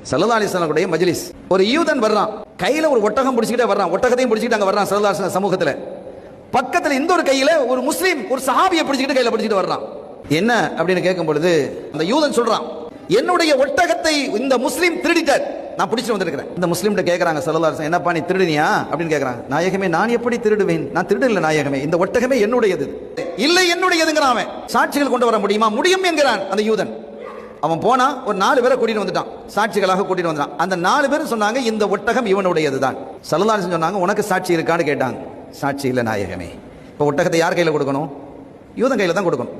ஸல்லல்லாஹு அலைஹி வஸல்லம் மஜ்லிஸ். ஒரு யூதன் வர்றான், கையில ஒரு ஒட்டகம் பிடிச்சிக்கிட்டே வர்றான், ஒட்டகத்தையும் பிடிச்சிட்டு அங்க வர்றான் ஸல்லல்லாஹு அலைஹி வஸல்லம் சமூகத்துல. பக்கத்துல இந்த ஒரு கையில ஒரு முஸ்லீம் ஒரு சஹாபியை பிடிச்சிக்கிட்டு கையில பிடிச்சிட்டு வர்றான். என்ன அப்படின்னு கேட்கும் பொழுது அந்த யூதன் சொல்றான், என்னுடைய ஒட்டகத்தை இந்த முஸ்லீம் திருடிட்டார், நான் பிடிச்சிட்டு வந்திருக்கிறேன். இந்த முஸ்லீம்கிட்ட கேட்கறாங்க ஸல்லல்லாஹு அலைஹி வஸல்லம், என்னப்பா நீ திருடுனியா அப்படின்னு கேட்கறாங்க. நாயகமே, நான் எப்படி திருடுவேன், நான் திருடல நாயகமே, இந்த ஒட்டகமே என்னுடையது. இல்லை என்னுடையதுங்கிறான் அவன். சாட்சிகள் கொண்டு வர முடியுமா? முடியும் என்கிறான் அந்த யூதன். அவன் போனா ஒரு 4 பேரை கூட்டிட்டு வந்துட்டான், சாட்சிகளாக கூட்டிட்டு வந்தான். அந்த 4 பேர் சொன்னாங்க இந்த ஒட்டகம் இவனுடையதுதான். ஸல்லல்லாஹு அலைஹி வஸல்லம் சொன்னாங்க, உனக்கு சாட்சி இருக்கான்னு கேட்டாங்க. சாட்சி இல்லை நாயகமே. இப்போ ஒட்டகத்தை யார் கையில் கொடுக்கணும்? யூதன் கையில் தான் கொடுக்கணும்.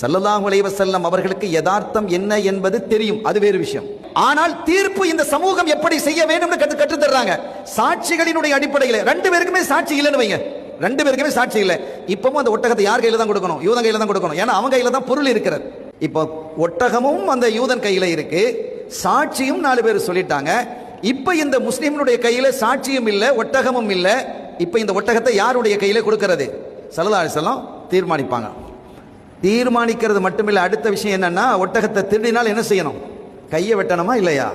ஸல்லல்லாஹு அலைஹி வஸல்லம் அவர்களுக்கு யதார்த்தம் என்ன என்பது தெரியும், அது வேறு விஷயம். ஆனால் தீர்ப்பு இந்த சமூகம் எப்படி செய்ய வேண்டும் கற்று தர்றாங்க. சாட்சிகளினுடைய அடிப்படையில் 2 பேருக்குமே சாட்சி இல்லைன்னு வைங்க, 2 பேருக்குமே சாட்சி இல்லை. இப்பவும் அந்த ஒட்டகத்தை யார் கையில் தான் கொடுக்கணும்? யூதன் கையில் தான் கொடுக்கணும். ஏன்னா அவங்க கையில் தான் பொருள் இருக்கிறது. இப்போ ஒட்டகமும் அந்த யூதன் கையில இருக்கு, சாட்சியும் 4 பேர் சொல்லிட்டாங்க. இப்ப இந்த முஸ்லிம்னுடைய கையில சாட்சியும் இல்ல, ஒட்டகமும் இல்ல. இப்ப இந்த ஒட்டகத்தை யாருடைய கையில கொடுக்கிறது? ஸல்லல்லாஹு அலைஹி வஸல்லம் தீர்மானிப்பாங்க. தீர்மானிக்கிறது மட்டுமில்ல, அடுத்த விஷயம் என்னன்னா, ஒட்டகத்தை திருடினால் என்ன செய்யணும்? கையை வெட்டணுமா இல்லையா?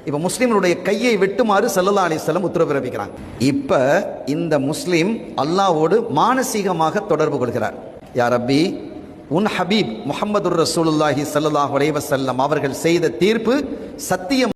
இப்ப முஸ்லிம்களுடைய கையை வெட்டுமாறு ஸல்லல்லாஹு அலைஹி வஸல்லம் உத்தரவு பிறப்பிக்கிறாங்க. இப்ப இந்த முஸ்லிம் அல்லாஹ்வோடு மானசீகமாக தொடர்பு கொள்கிறார். யா ரப்பி, உன் ஹபீப் முஹம்மதுர் ரசூலுல்லாஹி ஸல்லல்லாஹு அலைஹி வஸல்லம் அவர்கள் செய்த தீர்ப்பு சத்தியம்.